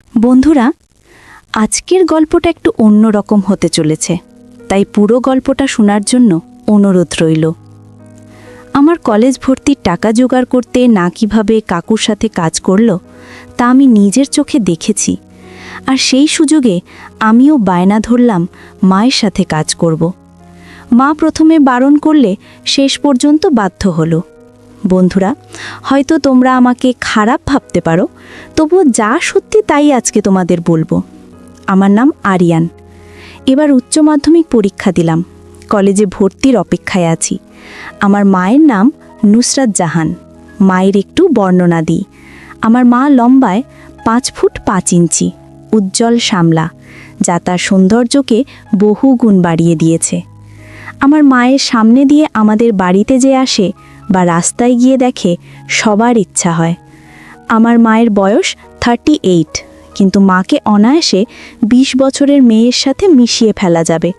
বন্ধুরা, আজকের গল্পটা একটু অন্যরকম হতে চলেছে, তাই পুরো গল্পটা শোনার জন্য অনুরোধ রইল। আমার কলেজ ভর্তির টাকা জোগাড় করতে না কিভাবে কাকুর সাথে কাজ করল তা আমি নিজের চোখে দেখেছি, আর সেই সুযোগে আমিও বায়না ধরলাম মায়ের সাথে কাজ করব। মা প্রথমে বারণ করলে শেষ পর্যন্ত বাধ্য হলো। বন্ধুরা, হয়তো তোমরা আমাকে খারাপ ভাবতে পারো, তবুও যা সত্যি তাই আজকে তোমাদের বলবো। আমার নাম আরিয়ান। এবার উচ্চ মাধ্যমিক পরীক্ষা দিলাম, কলেজে ভর্তির অপেক্ষায় আছি। আমার মায়ের নাম নুসরাত জাহান। মায়ের একটু বর্ণনা দিই। আমার মা লম্বায় 5 ফুট 5 ইঞ্চি, উজ্জ্বল শ্যামলা, যা তার সৌন্দর্যকে বহু গুণ বাড়িয়ে দিয়েছে। আমার মায়ের সামনে দিয়ে আমাদের বাড়িতে যে আসে বা রাস্তায় গিয়ে দেখে, সবার ইচ্ছা হয়। আমার মায়ের বয়স 38, কিন্তু মাকে অনায়াসে 20 বছরের মেয়ের সাথে মিশিয়ে ফেলা যাবে।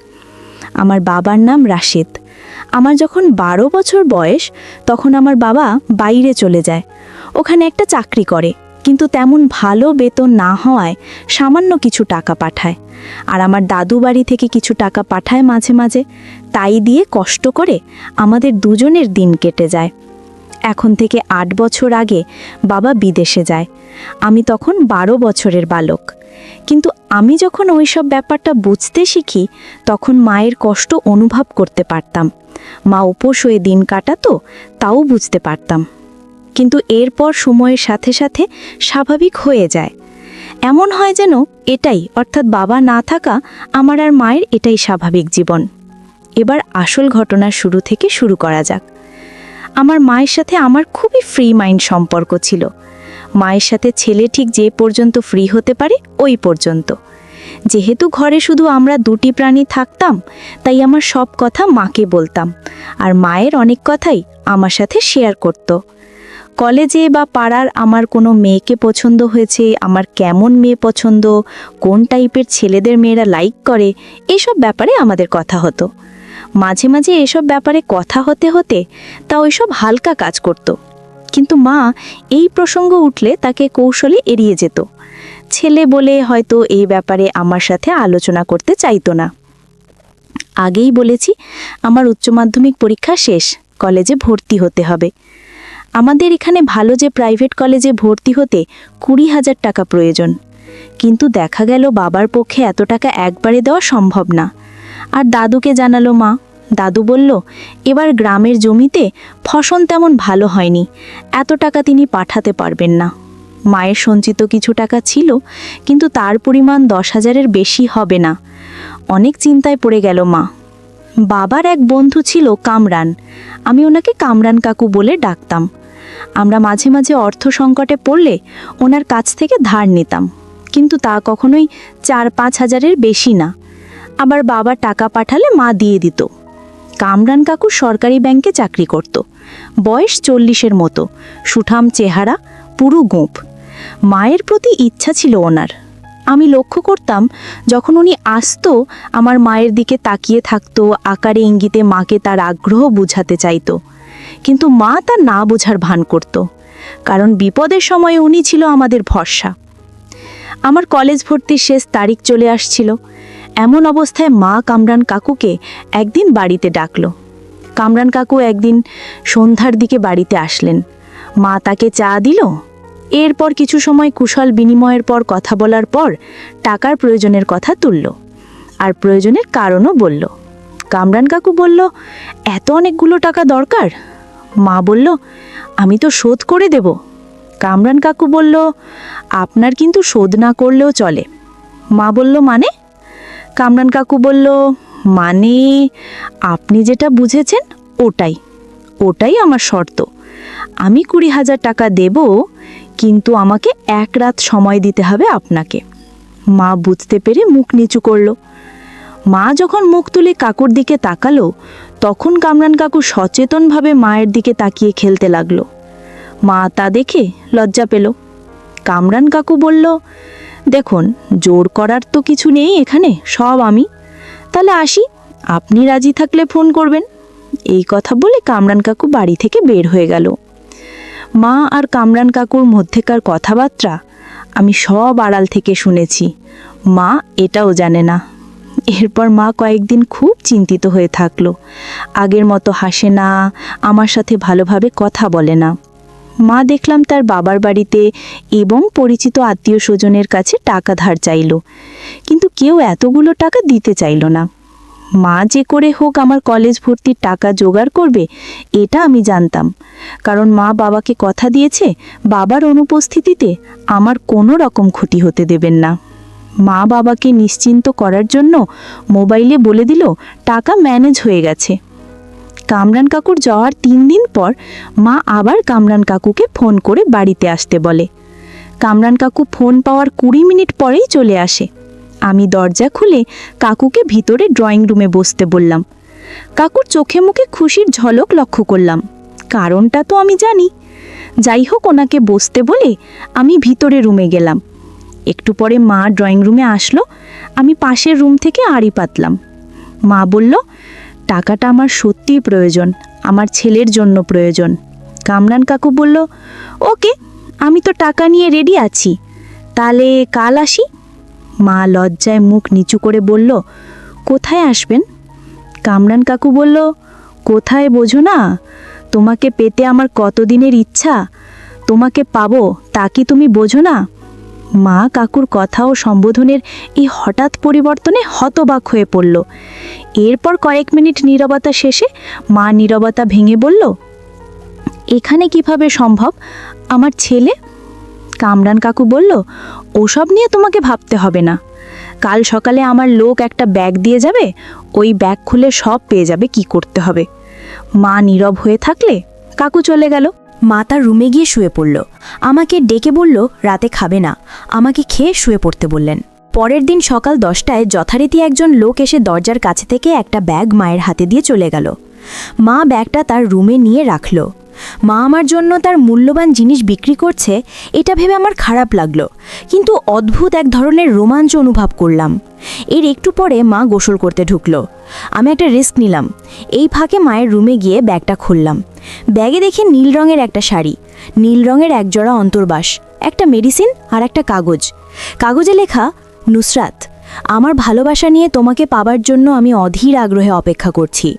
আমার বাবার নাম রাশেদ। আমার যখন 12 বছর বয়স, তখন আমার বাবা বাইরে চলে যায়। ওখানে একটা চাকরি করে, কিন্তু তেমন ভালো বেতন না হওয়ায় সামান্য কিছু টাকা পাঠায়। আর আমার দাদু বাড়ি থেকে কিছু টাকা পাঠায় মাঝে মাঝে। তাই দিয়ে কষ্ট করে আমাদের দুজনের দিন কেটে যায়। এখন থেকে 8 বছর আগে বাবা বিদেশে যায়। আমি তখন 12 বছরের বালক। কিন্তু আমি যখন ওইসব ব্যাপারটা বুঝতে শিখি, তখন মায়ের কষ্ট অনুভব করতে পারতাম। মা উপোস হয়ে দিন কাটাতো, তাও বুঝতে পারতাম। কিন্তু এরপর সময়ের সাথে সাথে স্বাভাবিক হয়ে যায়। এমন হয় যেন এটাই, অর্থাৎ বাবা না থাকা আমার আর মায়ের এটাই স্বাভাবিক জীবন। এবার আসল ঘটনার শুরু থেকে শুরু করা যাক। আমার মায়ের সাথে আমার খুবই ফ্রি মাইন্ড সম্পর্ক ছিল। মায়ের সাথে ছেলে ঠিক যে পর্যন্ত ফ্রি হতে পারে ওই পর্যন্ত। যেহেতু ঘরে শুধু আমরা দুটি প্রাণী থাকতাম, তাই আমার সব কথা মাকে বলতাম, আর মায়ের অনেক কথাই আমার সাথে শেয়ার করত। কলেজে বা পাড়ার আমার কোনো মেয়েকে পছন্দ হয়েছে, আমার কেমন মেয়ে পছন্দ, কোন টাইপের ছেলেদের মেয়েরা লাইক করে, এসব ব্যাপারে আমাদের কথা হতো। মাঝে মাঝে এসব ব্যাপারে কথা হতে হতে তা ওইসব হালকা কাজ করত, কিন্তু মা এই প্রসঙ্গ উঠলে তাকে কৌশলে এড়িয়ে যেত। ছেলে বলে হয়তো এই ব্যাপারে আমার সাথে আলোচনা করতে চাইতো না। আগেই বলেছি, আমার উচ্চ মাধ্যমিক পরীক্ষা শেষ, কলেজে ভর্তি হতে হবে। আমাদের এখানে ভালো যে প্রাইভেট কলেজে ভর্তি হতে 20,000 টাকা প্রয়োজন, কিন্তু দেখা গেল বাবার পক্ষে এত টাকা একবারে দেওয়া সম্ভব না। আর দাদুকে জানালো মা। দাদু বলল, এবার গ্রামের জমিতে ফসল তেমন ভালো হয়নি, এত টাকা তিনি পাঠাতে পারবেন না। মায়ের সঞ্চিত কিছু টাকা ছিল, কিন্তু তার পরিমাণ 10,000-এর বেশি হবে না। অনেক চিন্তায় পড়ে গেল মা। বাবার এক বন্ধু ছিল কামরান, আমি ওনাকে কামরান কাকু বলে ডাকতাম। আমরা মাঝে মাঝে অর্থ সংকটে পড়লে ওনার কাছ থেকে ধার নিতাম, কিন্তু তা কখনোই 4-5 হাজারের বেশি না। আবার বাবা টাকা পাঠালে মা দিয়ে দিত। কামরান কাকু সরকারি ব্যাংকে চাকরি করত। বয়স 40-এর মতো, সুঠাম চেহারা, পুরো গোঁপ। মায়ের প্রতি ইচ্ছা ছিল ওনার। আমি লক্ষ্য করতাম, যখন উনি আসতো আমার মায়ের দিকে তাকিয়ে থাকতো, আকারে ইঙ্গিতে মাকে তার আগ্রহ বুঝাতে চাইতো। কিন্তু মা তা না বোঝার ভান করত, কারণ বিপদের সময়ে উনি ছিল আমাদের ভরসা। আমার কলেজ ভর্তির শেষ তারিখ চলে আসছিল। এমন অবস্থায় মা কামরান কাকুকে একদিন বাড়িতে ডাকলো। কামরান কাকু একদিন সন্ধ্যার দিকে বাড়িতে আসলেন। মা তাকে চা দিল। এরপর কিছু সময় কুশল বিনিময়ের পর কথা বলার পর টাকার প্রয়োজনের কথা তুলল, আর প্রয়োজনের কারণও বলল। কামরান কাকু বলল, এত অনেকগুলো টাকা দরকার? মা বলল, আমি তো শোধ করে দেব। কামরান কাকু বলল, আপনার কিন্তু শোধ না করলেও চলে। মা বলল, মানে? কামরান কাকু বলল, মানে আপনি যেটা বুঝেছেন ওটাই আমার শর্ত। আমি 20,000 টাকা দেব, কিন্তু আমাকে 1 রাত সময় দিতে হবে আপনাকে। মা বুঝতে পেরে মুখ নিচু করল। মা যখন মুখ তুলে কাকুর দিকে তাকালো, তখন কামরান কাকু সচেতনভাবে মায়ের দিকে তাকিয়ে খেলতে লাগলো। মা তা দেখে লজ্জা পেল। কামরান কাকু বলল, দেখুন, জোর করার তো কিছু নেই এখানে, সব আমি। তাহলে আসি, আপনি রাজি থাকলে ফোন করবেন। এই কথা বলে কামরান কাকু বাড়ি থেকে বের হয়ে গেল। মা আর কামরান কাকুর মধ্যেকার কথাবার্তা আমি সব আড়াল থেকে শুনেছি। মা এটাও জানে না। এরপর মা কয়েকদিন খুব চিন্তিত হয়ে থাকলো। আগের মতো হাসে না, আমার সাথে ভালোভাবে কথা বলে না। মা দেখলাম তার বাবার বাড়িতে এবং পরিচিত আত্মীয় স্বজনের কাছে টাকা ধার চাইল, কিন্তু কেউ এতগুলো টাকা দিতে চাইল না। মা যে করে হোক আমার কলেজ ভর্তির টাকা জোগাড় করবে এটা আমি জানতাম, কারণ মা বাবাকে কথা দিয়েছে বাবার অনুপস্থিতিতে আমার কোনো রকম ক্ষতি হতে দেবেন না। মা বাবাকে নিশ্চিন্ত করার জন্য মোবাইলে বলে দিল টাকা ম্যানেজ হয়ে গেছে। কামরান কাকুর যাওয়ার 3 দিন পর মা আবার কামরান কাকুকে ফোন করে বাড়িতে আসতে বলে। কামরান কাকু ফোন পাওয়ার 20 মিনিট পরেই চলে আসে। আমি দরজা খুলে কাকুকে ভিতরে ড্রয়িং রুমে বসতে বললাম। কাকুর চোখে মুখে খুশির ঝলক লক্ষ্য করলাম। কারণটা তো আমি জানি। যাই হোক, ওনাকে বসতে বলে আমি ভিতরে রুমে গেলাম। একটু পরে মা ড্রয়িং রুমে আসলো। আমি পাশের রুম থেকে আড়ি পাতলাম। মা বলল, টাকাটা আমার সত্যিই প্রয়োজন, আমার ছেলের জন্য প্রয়োজন। কামরান কাকু বলল, ওকে, আমি তো টাকা নিয়ে রেডি আছি, তাহলে কাল আসি। মা লজ্জায় মুখ নিচু করে বলল, কোথায় আসবেন? কামরান কাকু বলল, কোথায় বোঝো না? তোমাকে পেতে আমার কতদিনের ইচ্ছা, তোমাকে পাবো তা কি তুমি বোঝো না? মা কাকুর কথা ও সম্বোধনের এই হঠাৎ পরিবর্তনে হতবাক হয়ে পড়ল। এরপর কয়েক মিনিট নীরবতা শেষে মা নীরবতা ভেঙে বলল, এখানে কিভাবে সম্ভব? আমার ছেলে? কামরান কাকু বলল, ওসব নিয়ে তোমাকে ভাবতে হবে না। কাল সকালে আমার লোক একটা ব্যাগ দিয়ে যাবে, ওই ব্যাগ খুলে সব পেয়ে যাবে কি করতে হবে। মা নীরব হয়ে থাকলে কাকু চলে গেল। মা তার রুমে গিয়ে শুয়ে পড়ল। আমাকে ডেকে বলল রাতে খাবে না, আমাকে খেয়ে শুয়ে পড়তে বললেন। পরের দিন সকাল 10টায় যথারীতি একজন লোক এসে দরজার কাছে থেকে একটা ব্যাগ মায়ের হাতে দিয়ে চলে গেল। মা ব্যাগটা তার রুমে নিয়ে রাখল। মা আমার জন্য তার মূল্যবান জিনিস বিক্রি করছে এটা ভেবে আমার খারাপ লাগলো, কিন্তু অদ্ভুত এক ধরনের রোমাঞ্চ অনুভব করলাম। এর একটু পরে মা গোসল করতে ঢুকলো। আমি একটা রিস্ক নিলাম। এই ফাঁকে মায়ের রুমে গিয়ে ব্যাগটা খুললাম। ব্যাগে দেখে নীল রঙের একটা শাড়ি, নীল রঙের একজোড়া অন্তর্বাস, একটা মেডিসিন আর একটা কাগজ। কাগজে লেখা, নুসরাত, আমার ভালোবাসা নিয়ে তোমাকে পাবার জন্য আমি অধীর আগ্রহে অপেক্ষা করছি।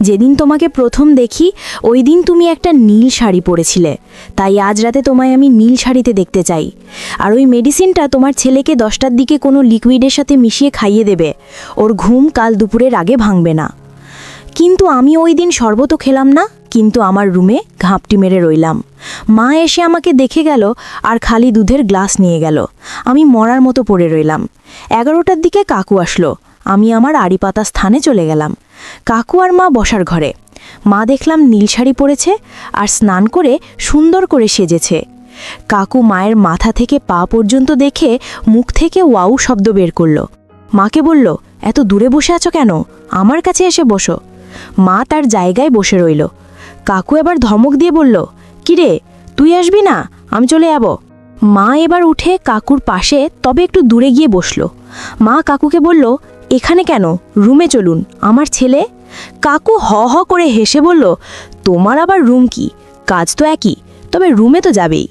যেদিন তোমাকে প্রথম দেখি ওই দিন তুমি একটা নীল শাড়ি পরেছিলে, তাই আজ রাতে তোমায় আমি নীল শাড়িতে দেখতে চাই। আর ওই মেডিসিনটা তোমার ছেলেকে 10টার দিকে কোনো লিকুইডের সাথে মিশিয়ে খাইয়ে দেবে, ওর ঘুম কাল দুপুরের আগে ভাঙবে না। কিন্তু আমি ওই দিন শরবতও খেলাম না, কিন্তু আমার রুমে ঘাপটি মেরে রইলাম। মা এসে আমাকে দেখে গেল আর খালি দুধের গ্লাস নিয়ে গেল। আমি মরার মতো পড়ে রইলাম। 11টার দিকে কাকু আসলো। আমি আমার আড়ি পাতা স্থানে চলে গেলাম। কাকু আর মা বসার ঘরে। মা দেখলাম নীল শাড়ি পরেছে আর স্নান করে সুন্দর করে সেজেছে। কাকু মায়ের মাথা থেকে পা পর্যন্ত দেখে মুখ থেকে ওয়াউ শব্দ বের করল। মাকে বলল, এত দূরে বসে আছো কেন? আমার কাছে এসে বসো। মা তার জায়গায় বসে রইল। কাকু এবার ধমক দিয়ে বলল, কিরে, তুই আসবি না? আমি চলে যাব। মা এবার উঠে কাকুর পাশে তবে একটু দূরে গিয়ে বসল। মা কাকুকে বলল, এখানে কেন? রুমে চলুন, আমার ছেলে। কাকু হ হ করে হেসে বলল, তোমার আবার রুম কি? কাজ তো একই, তবে রুমে তো যাবেই।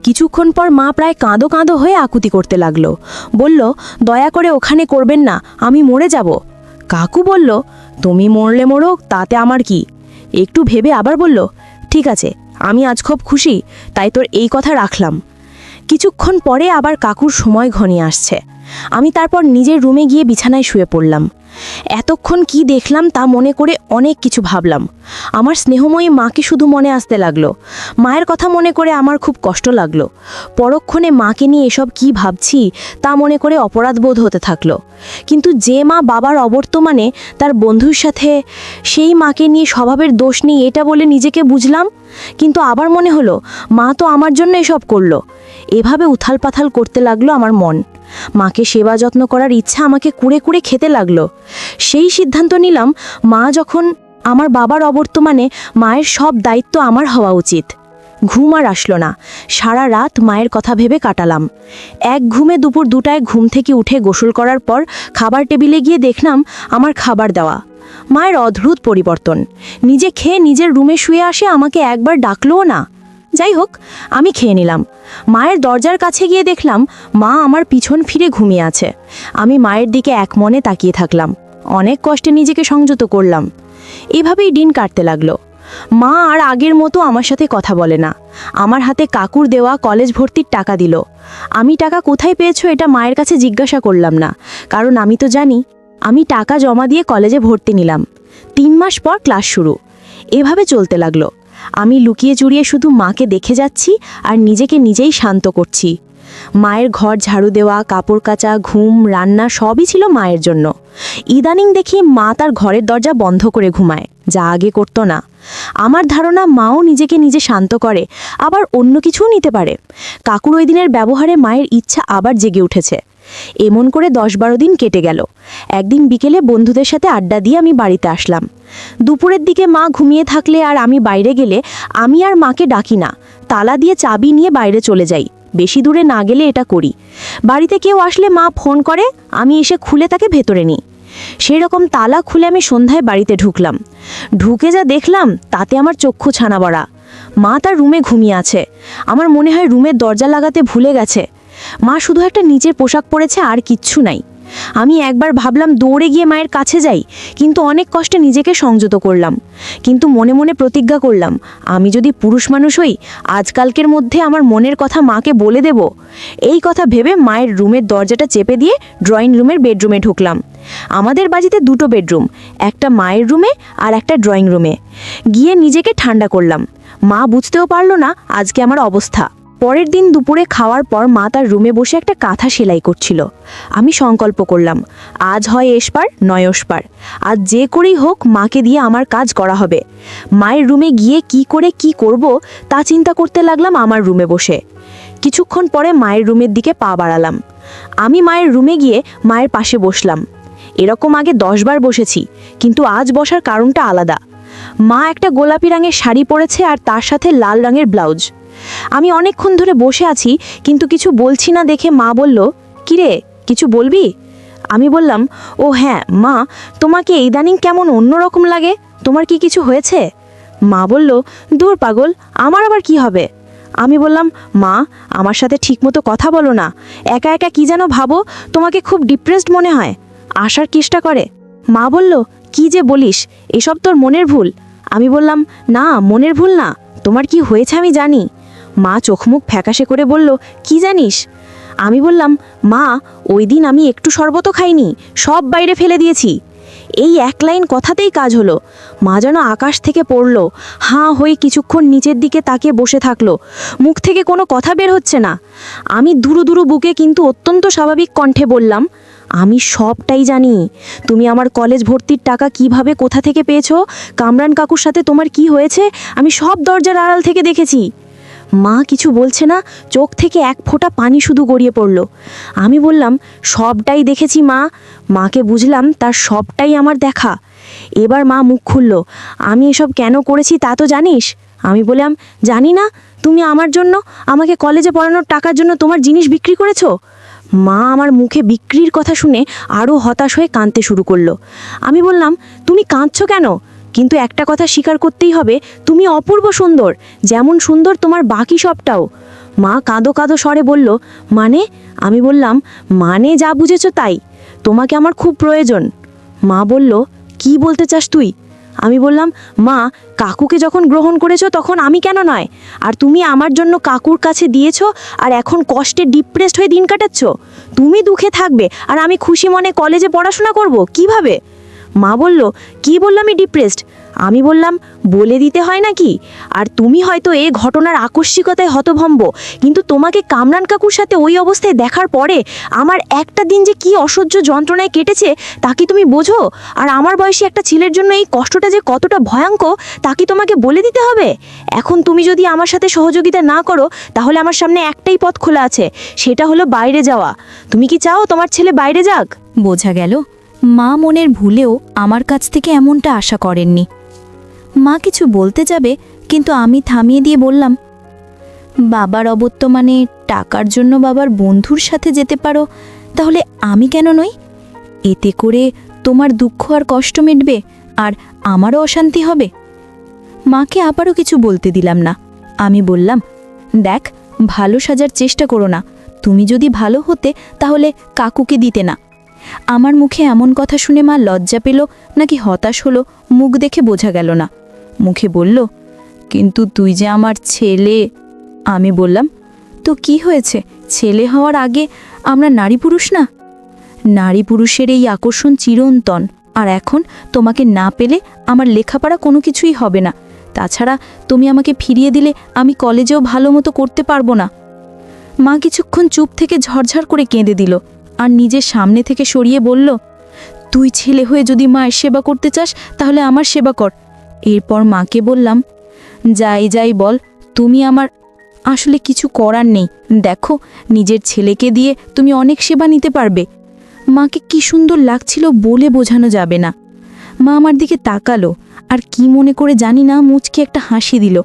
কিছুক্ষণ পর মা প্রায় কাঁদো কাঁদো হয়ে আকুতি করতে লাগলো। বলল, দয়া করে ওখানে করবেন না, আমি মরে যাব। কাকু বলল, তুমি মরলে মরো, তাতে আমার কি? একটু ভেবে আবার বলল, ঠিক আছে, আমি আজ খুব খুশি, তাই তোর এই কথা রাখলাম। কিছুক্ষণ পরে আবার কাকুর সময় ঘনিয়ে আসছে। আমি তারপর নিজের রুমে গিয়ে বিছানায় শুয়ে পড়লাম। এতক্ষণ কি দেখলাম তা মনে করে অনেক কিছু ভাবলাম। আমার স্নেহময়ী মাকে শুধু মনে আসতে লাগলো। মায়ের কথা মনে করে আমার খুব কষ্ট লাগলো। পরক্ষণে মাকে নিয়ে এসব কি ভাবছি তা মনে করে অপরাধবোধ হতে থাকলো। কিন্তু যে মা বাবার অবর্তমানে তার বন্ধুর সাথে, সেই মাকে নিয়ে স্বভাবের দোষ নেই এটা বলে নিজেকে বুঝলাম। কিন্তু আবার মনে হলো মা তো আমার জন্য এসব করলো। এভাবে উথাল পাথাল করতে লাগলো আমার মন। মাকে সেবা যত্ন করার ইচ্ছা আমাকে কুড়ে কুড়ে খেতে লাগলো। সেই সিদ্ধান্ত নিলাম, মা যখন আমার বাবার অবর্তমানে, মায়ের সব দায়িত্ব আমার হওয়া উচিত। ঘুম আর আসলো না। সারা রাত মায়ের কথা ভেবে কাটালাম। এক ঘুমে দুপুর 2টায় ঘুম থেকে উঠে গোসল করার পর খাবার টেবিলে গিয়ে দেখলাম আমার খাবার দেওয়া। মায়ের অদ্ভুত পরিবর্তন। নিজে খেয়ে নিজের রুমে শুয়ে আসে, আমাকে একবার ডাকলোও না। যাই হোক, আমি খেয়ে নিলাম। মায়ের দরজার কাছে গিয়ে দেখলাম মা আমার পিছন ফিরে ঘুমিয়ে আছে। আমি মায়ের দিকে এক মনে তাকিয়ে থাকলাম। অনেক কষ্টে নিজেকে সংযত করলাম। এভাবেই দিন কাটতে লাগলো। মা আর আগের মতো আমার সাথে কথা বলে না। আমার হাতে কাকুর দেওয়া কলেজ ভর্তির টাকা দিল। আমি টাকা কোথায় পেয়েছো এটা মায়ের কাছে জিজ্ঞাসা করলাম না, কারণ আমি তো জানি। আমি টাকা জমা দিয়ে কলেজে ভর্তি নিলাম। 3 মাস পর ক্লাস শুরু। এভাবে চলতে লাগলো। আমি লুকিয়ে চুরিয়ে শুধু মাকে দেখে যাচ্ছি আর নিজেকে নিজেই শান্ত করছি। মায়ের ঘর ঝাড়ু দেওয়া, কাপড় কাচা, ঘুম, রান্না সবই ছিল মায়ের জন্য। ইদানিং দেখি মা তার ঘরের দরজা বন্ধ করে ঘুমায়, যা আগে করতো না। আমার ধারণা মাও নিজেকে নিজে শান্ত করে, আবার অন্য কিছুও নিতে পারে। কাকুর ওই দিনের ব্যবহারে মায়ের ইচ্ছা আবার জেগে উঠেছে। এমন করে 10-12 দিন কেটে গেল। একদিন বিকেলে বন্ধুদের সাথে আড্ডা দিয়ে আমি বাড়িতে আসলাম। দুপুরের দিকে মা ঘুমিয়ে থাকলে আর আমি বাইরে গেলে আমি আর মাকে ডাকি না, তালা দিয়ে চাবি নিয়ে বাইরে চলে যাই। বেশি দূরে না গেলে এটা করি। বাড়িতে কেউ আসলে মা ফোন করে, আমি এসে খুলে তাকে ভেতরে নিই। সেই রকম তালা খুলে আমি সন্ধ্যায় বাড়িতে ঢুকলাম। ঢুকে যা দেখলাম তাতে আমার চক্ষু ছানা বড়া। মা তার রুমে ঘুমিয়ে আছে। আমার মনে হয় রুমের দরজা লাগাতে ভুলে গেছে। মা শুধু একটা নিচের পোশাক পরেছে, আর কিচ্ছু নাই। আমি একবার ভাবলাম দৌড়ে গিয়ে মায়ের কাছে যাই, কিন্তু অনেক কষ্টে নিজেকে সংযত করলাম। কিন্তু মনে মনে প্রতিজ্ঞা করলাম, আমি যদি পুরুষ মানুষ হই, আজকালকের মধ্যে আমার মনের কথা মাকে বলে দেব। এই কথা ভেবে মায়ের রুমের দরজাটা চেপে দিয়ে ড্রয়িং রুমের বেডরুমে ঢুকলাম। আমাদের বাড়িতে 2টো বেডরুম, একটা মায়ের রুমে আর একটা ড্রয়িং রুমে। গিয়ে নিজেকে ঠান্ডা করলাম। মা বুঝতেও পারল না আজকে আমার অবস্থা। পরের দিন দুপুরে খাওয়ার পর মা তার রুমে বসে একটা কাঁথা সেলাই করছিল। আমি সংকল্প করলাম, আজ হয় এসপার নয় ওসপার। আজ যে করেই হোক মাকে দিয়ে আমার কাজ করা হবে। মায়ের রুমে গিয়ে কি করে কি করব তা চিন্তা করতে লাগলাম আমার রুমে বসে। কিছুক্ষণ পরে মায়ের রুমের দিকে পা বাড়ালাম। আমি মায়ের রুমে গিয়ে মায়ের পাশে বসলাম। এরকম আগে 10 বার বসেছি, কিন্তু আজ বসার কারণটা আলাদা। মা একটা গোলাপি রঙের শাড়ি পরেছে আর তার সাথে লাল রঙের ব্লাউজ। আমি অনেকক্ষণ ধরে বসে আছি, কিন্তু কিছু বলছি না দেখে মা বলল, কিরে কিছু বলবি? আমি বললাম, ও হ্যাঁ মা, তোমাকে ইদানিং কেমন অন্যরকম লাগে, তোমার কি কিছু হয়েছে? মা বলল, দূর পাগল, আমার আবার কি হবে? আমি বললাম, মা আমার সাথে ঠিকমতো কথা বলো না, একা একা কি যেন ভাবো, তোমাকে খুব ডিপ্রেসড মনে হয়, আসার চেষ্টা করে। মা বলল, কি যে বলিস, এসব তোর মনের ভুল। আমি বললাম, না মনের ভুল না, তোমার কি হয়েছে আমি জানি। মা চোখমুখ ফ্যাকাশে করে বলল, কি জানিস? আমি বললাম, মা ওই দিন আমি একটু শরবতও খাইনি, সব বাইরে ফেলে দিয়েছি। এই এক লাইন কথাতেই কাজ হলো। মা যেন আকাশ থেকে পড়ল, হাঁ হয়ে কিছুক্ষণ নিচের দিকে তাকিয়ে বসে থাকলো। মুখ থেকে কোনো কথা বের হচ্ছে না। আমি দুরু দুরু বুকে কিন্তু অত্যন্ত স্বাভাবিক কণ্ঠে বললাম, আমি সবটাই জানি। তুমি আমার কলেজ ভর্তির টাকা কিভাবে কোথা থেকে পেয়েছো, কামরান কাকুর সাথে তোমার কি হয়েছে, আমি সব দরজার আড়াল থেকে দেখেছি। মা কিছু বলছে না, চোখ থেকে এক ফোঁটা পানি শুধু গড়িয়ে পড়ল। আমি বললাম, সবটাই দেখেছি মা। মাকে বুঝলাম তার সবটাই আমার দেখা। এবার মা মুখ খুলল, আমি এসব কেন করেছি তা তো জানিস? আমি বললাম, জানি না। তুমি আমার জন্য, আমাকে কলেজে পড়ানোর টাকার জন্য তোমার জিনিস বিক্রি করেছো? মা আমার মুখে বিক্রির কথা শুনে আরও হতাশ হয়ে কাঁদতে শুরু করলো। আমি বললাম, তুমি কাঁদছো কেন? কিন্তু একটা কথা স্বীকার করতেই হবে, তুমি অপূর্ব সুন্দর, যেমন সুন্দর তোমার বাকি সবটাও। মা কাঁদো কাঁদো স্বরে বলল, মানে? আমি বললাম, মানে যা বুঝেছো তাই, তোমাকে আমার খুব প্রয়োজন। মা বলল, কি বলতে চাস তুই? আমি বললাম, মা কাকুকে যখন গ্রহণ করেছো তখন আমি কেন নয়? আর তুমি আমার জন্য কাকুর কাছে দিয়েছো, আর এখন কষ্টে ডিপ্রেসড হয়ে দিন কাটাচ্ছ। তুমি দুঃখে থাকবে আর আমি খুশি মনে কলেজে পড়াশোনা করব কিভাবে? মা বলল, কি বললাম আমি ডিপ্রেসড? আমি বললাম, বলে দিতে হয় নাকি? আর তুমি হয়তো এই ঘটনার আকস্মিকতায় হতভম্ব, কিন্তু তোমাকে কামরান কাকুর সাথে ওই অবস্থায় দেখার পরে আমার একটা দিন যে কি অসহ্য যন্ত্রণায় কেটেছে তা কি তুমি বোঝো? আর আমার বয়সী একটা ছেলের জন্য এই কষ্টটা যে কতটা ভয়ঙ্কর তা কি তোমাকে বলে দিতে হবে? এখন তুমি যদি আমার সাথে সহযোগিতা না করো, তাহলে আমার সামনে একটাই পথ খোলা আছে, সেটা হলো বাইরে যাওয়া। তুমি কি চাও তোমার ছেলে বাইরে যাক? বোঝা গেল মা মনের ভুলেও আমার কাছ থেকে এমনটা আশা করেননি। মা কিছু বলতে যাবে, কিন্তু আমি থামিয়ে দিয়ে বললাম, বাবার অবর্তমানে টাকার জন্য বাবার বন্ধুর সাথে যেতে পারো, তাহলে আমি কেন নই? এতে করে তোমার দুঃখ আর কষ্ট মিটবে, আর আমারও অশান্তি হবে। মাকে আবারও কিছু বলতে দিলাম না। আমি বললাম, দেখ, ভালো সাজার চেষ্টা করো না। তুমি যদি ভালো হতে তাহলে কাকুকে দিতে না। আমার মুখে এমন কথা শুনে মা লজ্জা পেল নাকি হতাশ হলো মুখ দেখে বোঝা গেল না। মুখে বলল, কিন্তু তুই যে আমার ছেলে। আমি বললাম, তো কি হয়েছে? ছেলে হওয়ার আগে আমরা নারী পুরুষ না? নারী পুরুষের এই আকর্ষণ চিরন্তন, আর এখন তোমাকে না পেলে আমার লেখাপড়া কোনো কিছুই হবে না। তাছাড়া তুমি আমাকে ফিরিয়ে দিলে আমি কলেজেও ভালো মতো করতে পারবো না। মা কিছুক্ষণ চুপ থেকে ঝরঝর করে কেঁদে দিল আর নিজের সামনে থেকে সরিয়ে বলল, তুই ছেলে হয়ে যদি মায়ের সেবা করতে চাস তাহলে আমার সেবা কর। এরপর মাকে বললাম, যাই যাই বল, তুমি আমার আসলে কিছু করার নেই। দেখো, নিজের ছেলেকে দিয়ে তুমি অনেক সেবা নিতে পারবে। মাকে কি সুন্দর লাগছিল বলে বোঝানো যাবে না। মা আমার দিকে তাকালো আর কি মনে করে জানি না মুচকি একটা হাসি দিল।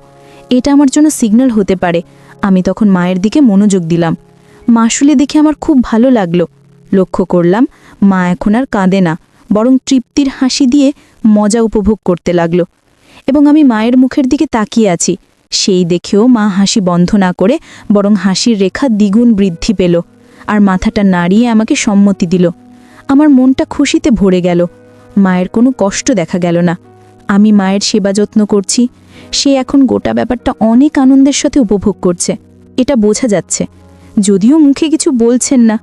এটা আমার জন্য সিগন্যাল হতে পারে। আমি তখন মায়ের দিকে মনোযোগ দিলাম। মাসুলে দেখে আমার খুব ভালো লাগলো। লক্ষ্য করলাম মা এখন আর কাঁদে না, বরং তৃপ্তির হাসি দিয়ে মজা উপভোগ করতে লাগলো। এবং আমি মায়ের মুখের দিকে তাকিয়ে আছি। সেই দেখেও মা হাসি বন্ধ না করে বরং হাসির রেখা দ্বিগুণ বৃদ্ধি পেল আর মাথাটা নাড়িয়ে আমাকে সম্মতি দিল। আমার মনটা খুশিতে ভরে গেল। মায়ের কোনো কষ্ট দেখা গেল না। আমি মায়ের সেবা যত্ন করছি, সে এখন গোটা ব্যাপারটা অনেক আনন্দের সাথে উপভোগ করছে, এটা বোঝা যাচ্ছে, যদিও মুখে কিছু বলছেন না।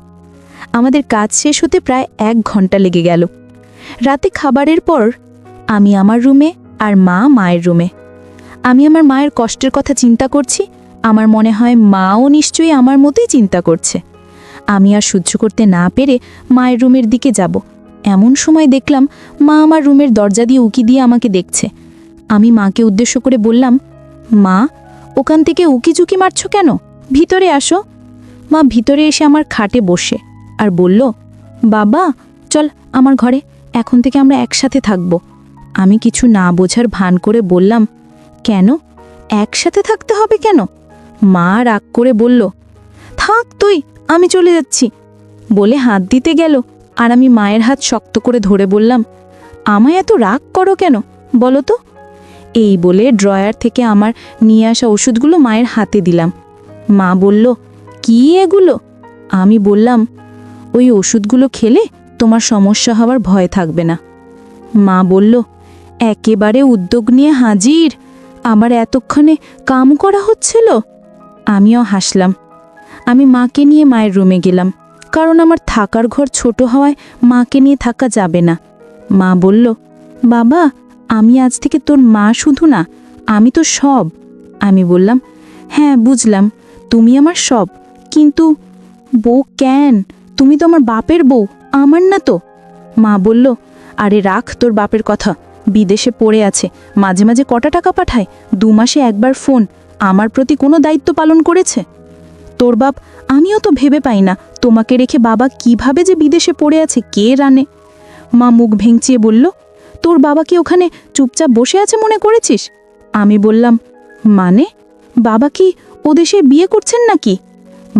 আমাদের কাজ শেষ হতে প্রায় 1 ঘন্টা লেগে গেল। রাতে খাবারের পর আমি আমার রুমে আর মা মায়ের রুমে। আমি আমার মায়ের কষ্টের কথা চিন্তা করছি। আমার মনে হয় মাও নিশ্চয়ই আমার মতোই চিন্তা করছে। আমি আর সহ্য করতে না পেরে মায়ের রুমের দিকে যাব। এমন সময় দেখলাম মা আমার রুমের দরজা দিয়ে উকি দিয়ে আমাকে দেখছে। আমি মাকে উদ্দেশ্য করে বললাম, মা, ওখান থেকে উকিঝুঁকি মারছ কেন? ভিতরে আসো। মা ভিতরে এসে আমার খাটে বসে আর বলল, বাবা চল আমার ঘরে, এখন থেকে আমরা একসাথে থাকব। আমি কিছু না বোঝার ভান করে বললাম, কেন? একসাথে থাকতে হবে কেন? মা রাগ করে বলল, থাক তুই, আমি চলে যাচ্ছি বলে হাত দিতে গেল আর আমি মায়ের হাত শক্ত করে ধরে বললাম, আমায় এত রাগ করো কেন বলো তো? এই বলে ড্রয়ার থেকে আমার নিয়ে আসা ওষুধগুলো মায়ের হাতে দিলাম। মা বলল, কি এগুলো? আমি বললাম, ওই ওষুধগুলো খেলে তোমার সমস্যা হওয়ার ভয় থাকবে না। মা বলল, একেবারে উদ্যোগ নিয়ে হাজির, আবার এতক্ষণে কাম করা হচ্ছিল। আমিও হাসলাম। আমি মাকে নিয়ে মায়ের রুমে গেলাম, কারণ আমার থাকার ঘর ছোট হওয়ায় মাকে নিয়ে থাকা যাবে না। মা বলল, বাবা, আমি আজ থেকে তোর মা শুধু না, আমি তো সব। আমি বললাম, হ্যাঁ বুঝলাম, তুমি আমার সব, কিন্তু বউ কেন? তুমি তো আমার বাপের বউ, আমার না তো। মা বলল, আরে রাখ তোর বাপের কথা, বিদেশে পড়ে আছে, মাঝে মাঝে কটা টাকা পাঠায়, 2 মাসে একবার ফোন, আমার প্রতি কোনো দায়িত্ব পালন করেছে? তোর বাপ, আমিও তো ভেবে পাই না তোমাকে রেখে বাবা কিভাবে যে বিদেশে পড়ে আছে কে জানে। মা মুখ ভেঙচিয়ে বলল, তোর বাবা কি ওখানে চুপচাপ বসে আছে মনে করেছিস? আমি বললাম, মানে বাবা কি ও দেশে বিয়ে করছেন নাকি?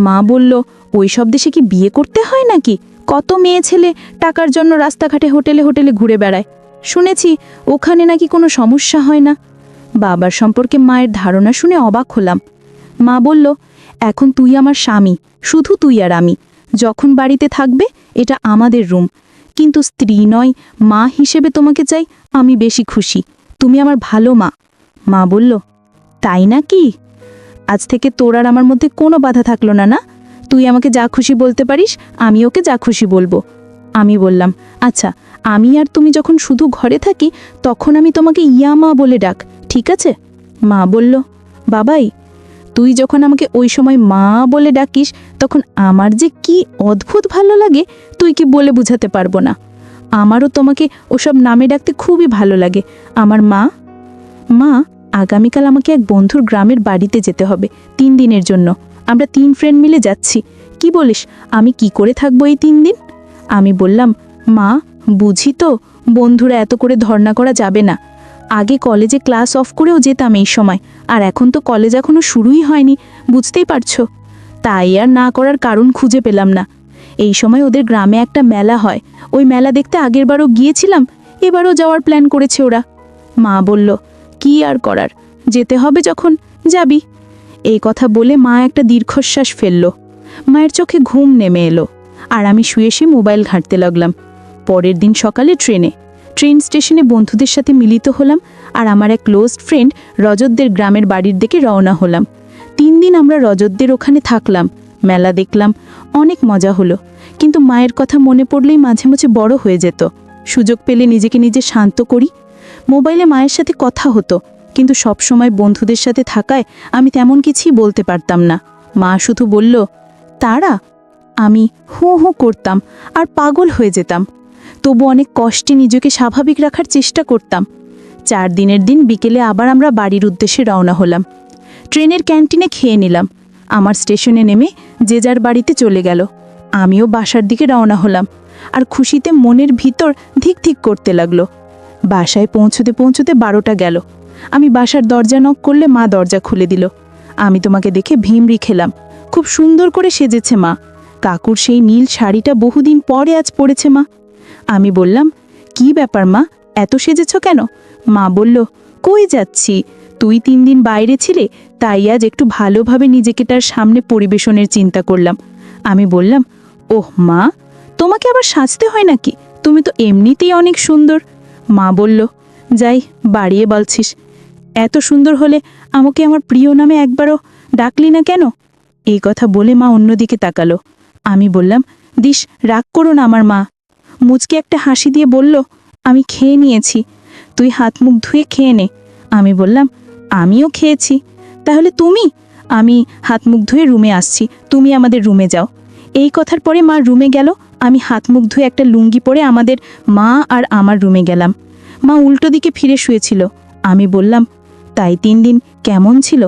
মা বলল, ওই সব দেশে কি বিয়ে করতে হয় নাকি? কত মেয়ে ছেলে টাকার জন্য রাস্তাঘাটে হোটেলে হোটেলে ঘুরে বেড়ায়, শুনেছি ওখানে নাকি কোনো সমস্যা হয় না। বাবার সম্পর্কে মায়ের ধারণা শুনে অবাক হলাম। মা বলল, এখন তুই আমার স্বামী, শুধু তুই আর আমি। যখন বাড়িতে থাকবে এটা আমাদের রুম, কিন্তু স্ত্রী নয়, মা হিসেবে তোমাকে চাই। আমি বেশি খুশি, তুমি আমার ভালো মা। মা বলল, তাই নাকি? আজ থেকে তোর আর আমার মধ্যে কোনো বাধা থাকলো না, না? তুই আমাকে যা খুশি বলতে পারিস, আমি ওকে যা খুশি বলবো। আমি বললাম, আচ্ছা, আমি আর তুমি যখন শুধু ঘরে থাকি তখন আমি তোমাকে ইয়ামা বলে ডাক, ঠিক আছে? মা বলল, বাবাই, তুই যখন আমাকে ওই সময় মা বলে ডাকিস তখন আমার যে কি অদ্ভুত ভালো লাগে তুই কি বলে বুঝাতে পারবো না। আমারও তোমাকে ওসব নামে ডাকতে খুবই ভালো লাগে, আমার মা। মা, আগামীকাল আমাকে এক বন্ধুর গ্রামের বাড়িতে যেতে হবে 3 দিনের জন্য। আমরা 3 ফ্রেন্ড মিলে যাচ্ছি, কি বলিস আমি কি করে থাকবো এই 3 দিন? আমি বললাম, মা বুঝি তো, বন্ধুরা এত করে ধর্ণা করা যাবে না। আগে কলেজে ক্লাস অফ করেও যেতাম এই সময়, আর এখন তো কলেজ এখনো শুরুই হয়নি, বুঝতেই পারছো। তাই আর না করার কারণ খুঁজে পেলাম না। এই সময় ওদের গ্রামে একটা মেলা হয়, ওই মেলা দেখতে আগেরবারও গিয়েছিলাম, এবারও যাওয়ার প্ল্যান করেছে ওরা। মা বলল, কি আর করার, যেতে হবে যখন যাবি। এই কথা বলে মা একটা দীর্ঘশ্বাস ফেলল। মায়ের চোখে ঘুম নেমে এলো, আর আমি শুয়ে মোবাইল ঘাঁটতে লাগলাম। পরের দিন সকালে ট্রেন স্টেশনে বন্ধুদের সাথে মিলিত হলাম, আর আমার এক ক্লোজ ফ্রেন্ড রজতদের গ্রামের বাড়ির দিকে রওনা হলাম। 3 দিন আমরা রজতদের ওখানে থাকলাম, মেলা দেখলাম, অনেক মজা হলো। কিন্তু মায়ের কথা মনে পড়লেই মাঝে মাঝে বড় হয়ে যেত। সুযোগ পেলে নিজেকে নিজে শান্ত করি। মোবাইলে মায়ের সাথে কথা হতো, কিন্তু সব সময় বন্ধুদের সাথে থাকায় আমি তেমন কিছুই বলতে পারতাম না। মা শুধু বলল, তারা। আমি হু হু করতাম আর পাগল হয়ে যেতাম। তবু অনেক কষ্টে নিজেকে স্বাভাবিক রাখার চেষ্টা করতাম। 4 দিনের দিন বিকেলে আবার আমরা বাড়ির উদ্দেশ্যে রওনা হলাম। ট্রেনের ক্যান্টিনে খেয়ে নিলাম। আমার স্টেশনে নেমে যে যার বাড়িতে চলে গেল। আমিও বাসার দিকে রওনা হলাম, আর খুশিতে মনের ভিতর ধিক ধিক করতে লাগলো। বাসায় পৌঁছতে পৌঁছতে 12টা গেল। আমি বাসার দরজা নক করলে মা দরজা খুলে দিল। আমি তোমাকে দেখে ভিমরি খেলাম। খুব সুন্দর করে সেজেছে মা। কাকুর সেই নীল শাড়িটা বহুদিন পরে আজ পরেছে মা। আমি বললাম, কি ব্যাপার মা, এত সেজেছ কেন? মা বলল, কই যাচ্ছি, তুই 3 দিন বাইরে ছিলে, তাই আজ একটু ভালোভাবে নিজেকে তার সামনে পরিবেশনের চিন্তা করলাম। আমি বললাম, ওহ মা, তোমাকে আবার সাজতে হয় নাকি? তুমি তো এমনিতেই অনেক সুন্দর। মা বলল, যাই বাড়িয়ে বলছিস। এত সুন্দর হলে আমাকে আমার প্রিয় নামে একবারও ডাকলি না কেন? এই কথা বলে মা অন্যদিকে তাকালো। আমি বললাম, দিস, রাগ করো না আমার মা। মুচকে একটা হাসি দিয়ে বলল, আমি খেয়ে নিয়েছি, তুই হাত মুখ ধুয়ে খেয়ে নে। আমি বললাম, আমিও খেয়েছি। তাহলে তুমি? আমি হাত মুখ ধুয়ে রুমে আসছি, তুমি আমাদের রুমে যাও। এই কথার পরে মা রুমে গেল। আমি হাত মুখ ধুয়ে একটা লুঙ্গি পরে আমাদের মা আর আমার রুমে গেলাম। মা উল্টো দিকে ফিরে শুয়েছিল। আমি বললাম, তাই 3 দিন কেমন ছিল?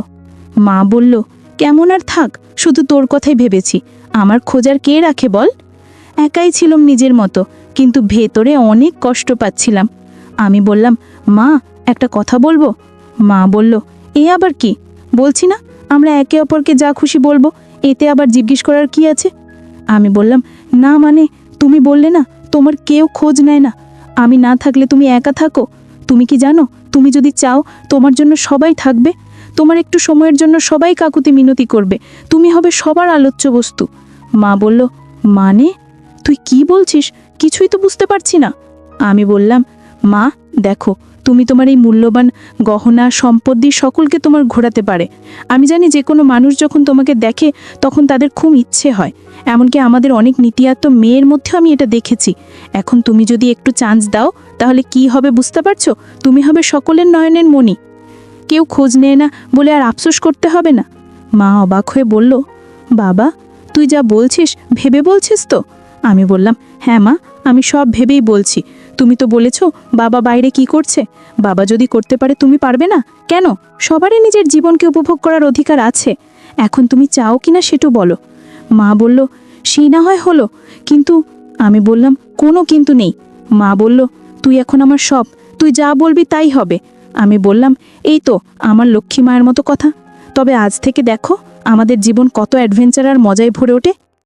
মা বলল, কেমন আর থাক, শুধু তোর কথাই ভেবেছি। আমার খোঁজার কে রাখে বল? একাই ছিলাম নিজের মতো, কিন্তু ভেতরে অনেক কষ্ট পাচ্ছিলাম। আমি বললাম, মা একটা কথা বলবো? মা বলল, এ আবার কি? বলছি না আমরা একে অপরকে যা খুশি বলবো, এতে আবার জিজ্ঞেস করার কি আছে? আমি বললাম, না মানে তুমি বললে না তোমার কেউ খোঁজ নেয় না, আমি না থাকলে তুমি একা থাকো। তুমি কি জানো, তুমি যদি চাও তোমার জন্য সবাই থাকবে। তোমার একটু সময়ের জন্য সবাই কাকুতি মিনতি করবে, তুমি হবে সবার আলোচ্য বস্তু। মা বলল, মানে তুই কি বলছিস? কিছুই তো বুঝতে পারছি না। আমি বললাম, মা দেখো, তুমি তোমার এই মূল্যবান গহনা সম্পদ দিয়ে সকলকে তোমার ঘোরাতে পারে। আমি জানি যে কোনো মানুষ যখন তোমাকে দেখে তখন তাদের খুব ইচ্ছে হয়। এমনকি আমাদের অনেক নীতিয়াত্ম মেয়ের মধ্যেও আমি এটা দেখেছি। এখন তুমি যদি একটু চান্স দাও তাহলে কি হবে বুঝতে পারছো? তুমি হবে সকলের নয়নের মণি। কেউ খোঁজ নেয় না বলে আর আফসোস করতে হবে না। মা অবাক হয়ে বলল, বাবা তুই যা বলছিস ভেবে বলছিস তো? আমি বললাম, হ্যাঁ মা, আমি সব ভেবেই বলছি। তুমি তো বলেছ বাবা বাইরে কি করছে, বাবা যদি করতে পারে তুমি পারবে না কেন? সবারই নিজের জীবনকে উপভোগ করার অধিকার আছে। এখন তুমি চাও কিনা সেটু বলো। মা বলল, সেই না হয় হলো, কিন্তু। আমি বললাম, কোনো কিন্তু নেই। মা বলল, তুই এখন আমার সব, তুই যা বলবি তাই হবে। আমি বললাম, এই তো আমার লক্ষ্মী মায়ের মতো কথা। তবে আজ থেকে দেখো আমাদের জীবন কত অ্যাডভেঞ্চার আর মজায় ভরে ওঠে।